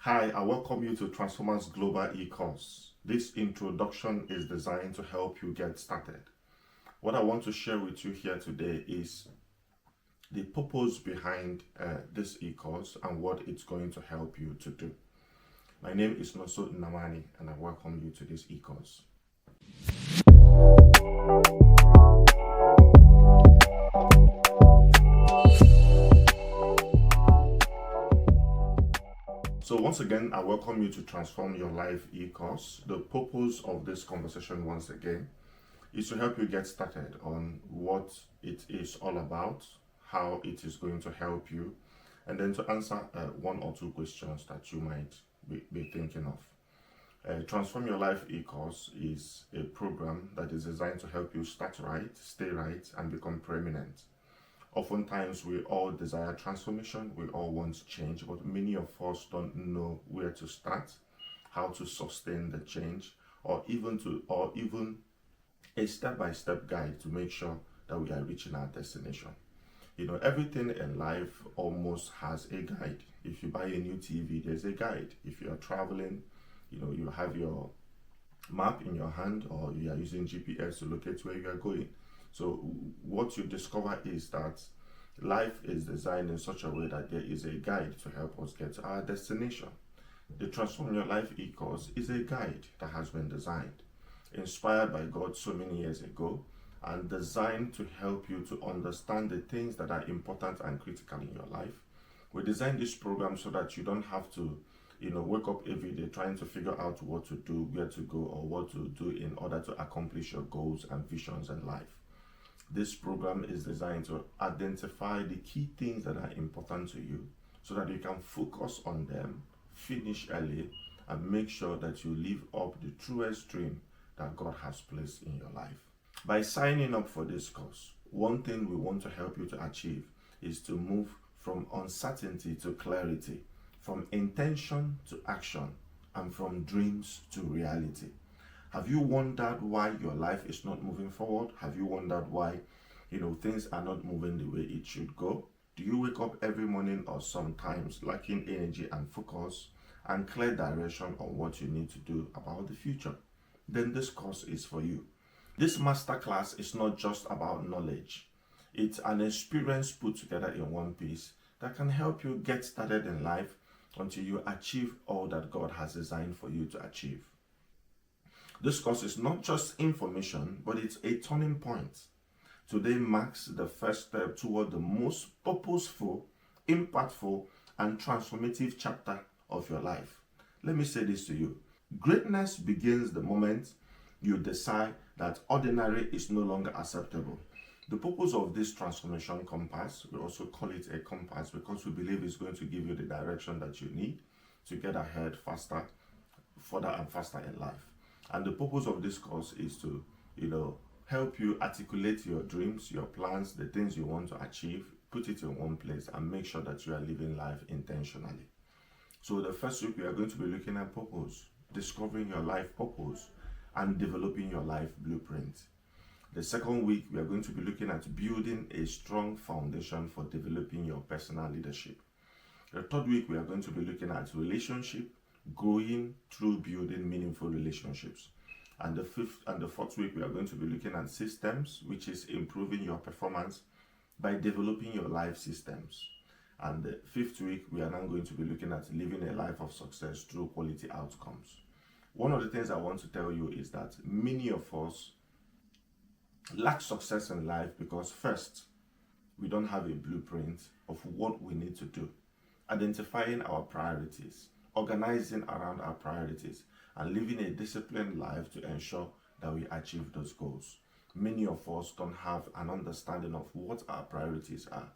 Hi, I welcome you to Transformers Global eCourse. This introduction is designed to help you get started. What I want to share with you here today is the purpose behind this eCourse and what it's going to help you to do. My name is Noso Namani and I welcome you to this eCourse. So once again, I welcome you to Transform Your Life eCourse. The purpose of this conversation once again is to help you get started on what it is all about, how it is going to help you, and then to answer one or two questions that you might be thinking of. Transform Your Life eCourse is a program that is designed to help you start right, stay right, and become preeminent. Oftentimes, we all desire transformation, we all want change, but many of us don't know where to start, how to sustain the change, or even a step-by-step guide to make sure that we are reaching our destination. You know, everything in life almost has a guide. If you buy a new TV, there's a guide. If you are traveling, you have your map in your hand or you are using GPS to locate where you are going. So what you discover is that life is designed in such a way that there is a guide to help us get to our destination. The Transform Your Life eCourse is a guide that has been designed, inspired by God so many years ago, and designed to help you to understand the things that are important and critical in your life. We designed this program so that you don't have to wake up every day trying to figure out what to do, where to go, or what to do in order to accomplish your goals and visions in life. This program is designed to identify the key things that are important to you so that you can focus on them, finish early, and make sure that you live up the truest dream that God has placed in your life. By signing up for this course, one thing we want to help you to achieve is to move from uncertainty to clarity, from intention to action, and from dreams to reality. Have you wondered why your life is not moving forward? Have you wondered why, things are not moving the way it should go? Do you wake up every morning or sometimes lacking energy and focus and clear direction on what you need to do about the future? Then this course is for you. This masterclass is not just about knowledge. It's an experience put together in one piece that can help you get started in life until you achieve all that God has designed for you to achieve. This course is not just information, but it's a turning point. Today marks the first step toward the most purposeful, impactful, and transformative chapter of your life. Let me say this to you. Greatness begins the moment you decide that ordinary is no longer acceptable. The purpose of this transformation compass, we also call it a compass because we believe it's going to give you the direction that you need to get ahead faster, further and faster in life. And the purpose of this course is to, help you articulate your dreams, your plans, the things you want to achieve, put it in one place and make sure that you are living life intentionally. So the first week we are going to be looking at purpose, discovering your life purpose, and developing your life blueprint. The second week we are going to be looking at building a strong foundation for developing your personal leadership. The third week we are going to be looking at relationship, growing through building meaningful relationships. And the fifth and the fourth week, we are going to be looking at systems, which is improving your performance by developing your life systems. And the fifth week, we are now going to be looking at living a life of success through quality outcomes. One of the things I want to tell you is that many of us lack success in life because first, we don't have a blueprint of what we need to do, identifying our priorities, organizing around our priorities, and living a disciplined life to ensure that we achieve those goals. Many of us don't have an understanding of what our priorities are.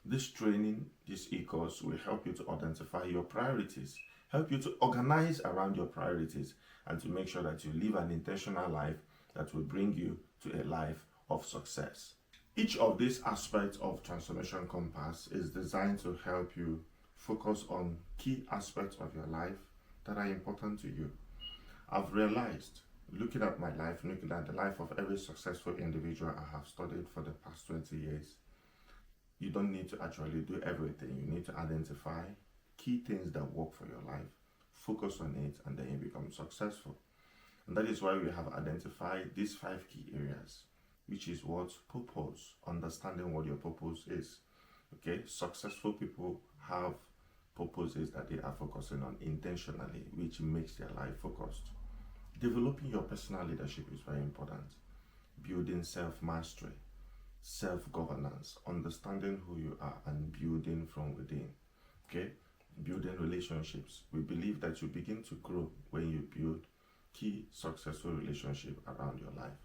This training, this eCourse, will help you to identify your priorities, help you to organize around your priorities, and to make sure that you live an intentional life that will bring you to a life of success. Each of these aspects of Transformation Compass is designed to help you focus on key aspects of your life that are important to you. I've realized, looking at my life, looking at the life of every successful individual I have studied for the past 20 years, you don't need to actually do everything. You need to identify key things that work for your life focus on it, and then you become successful. And that is why we have identified these 5 key areas, which is what? Purpose, understanding what your purpose is. Okay, successful people have purposes that they are focusing on intentionally, which makes their life focused. Developing your personal leadership is very important. Building self-mastery, self-governance, understanding who you are, and building from within. Okay, building relationships. We believe that you begin to grow when you build key successful relationship around your life.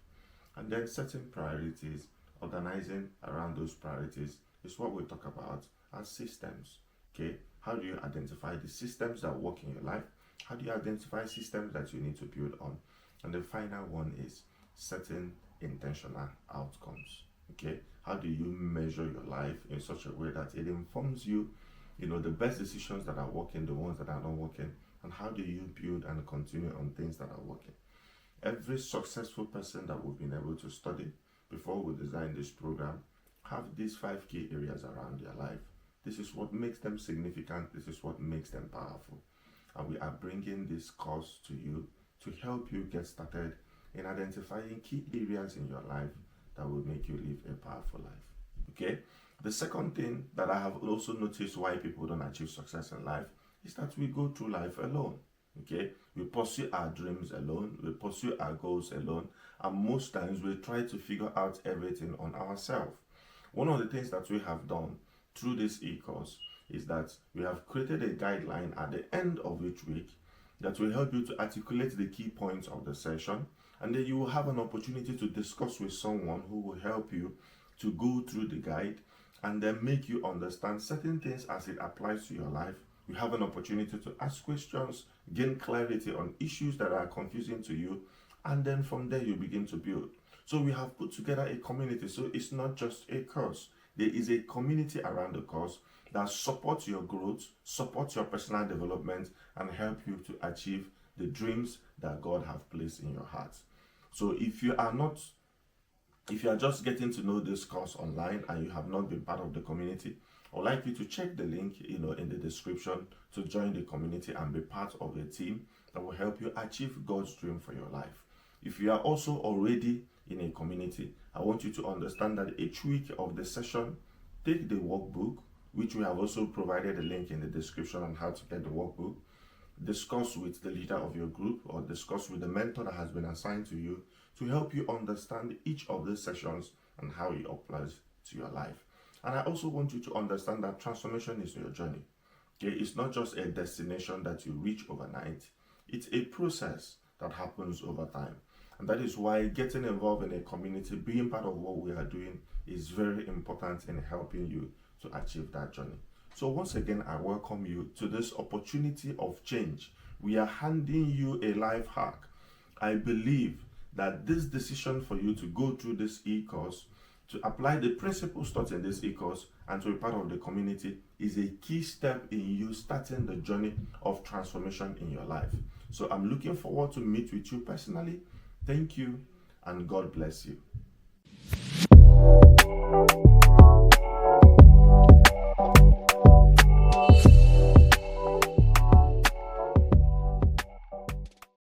And then setting priorities, organizing around those priorities is what we talk about as systems. Okay, how do you identify the systems that work in your life? How do you identify systems that you need to build on? And the final one is setting intentional outcomes. Okay, how do you measure your life in such a way that it informs you, the best decisions that are working, the ones that are not working, and how do you build and continue on things that are working? Every successful person that we've been able to study before we design this program have these 5 key areas around their life. This is what makes them significant. This is what makes them powerful. And we are bringing this course to you to help you get started in identifying key areas in your life that will make you live a powerful life. Okay? The second thing that I have also noticed why people don't achieve success in life is that we go through life alone. Okay? We pursue our dreams alone, we pursue our goals alone, and most times we try to figure out everything on ourselves. One of the things that we have done through this eCourse is that we have created a guideline at the end of each week that will help you to articulate the key points of the session, and then you will have an opportunity to discuss with someone who will help you to go through the guide and then make you understand certain things as it applies to your life. You have an opportunity to ask questions, gain clarity on issues that are confusing to you, and then from there you begin to build. So we have put together a community. So it's not just a course. There is a community around the course that supports your growth, supports your personal development, and help you to achieve the dreams that God has placed in your heart. So if you are just getting to know this course online and you have not been part of the community, I would like you to check the link in the description to join the community and be part of a team that will help you achieve God's dream for your life. If you are also already in a community, I want you to understand that each week of the session, take the workbook, which we have also provided a link in the description on how to get the workbook. Discuss with the leader of your group or discuss with the mentor that has been assigned to you to help you understand each of the sessions and how it applies to your life. And I also want you to understand that transformation is your journey. Okay, it's not just a destination that you reach overnight. It's a process that happens over time. And that is why getting involved in a community, being part of what we are doing, is very important in helping you to achieve that journey. So once again, I welcome you to this opportunity of change. We are handing you a life hack. I believe that this decision for you to go through this eCourse, to apply the principles taught in this eCourse, and to be part of the community is a key step in you starting the journey of transformation in your life. So I'm looking forward to meet with you personally. Thank you, and God bless you.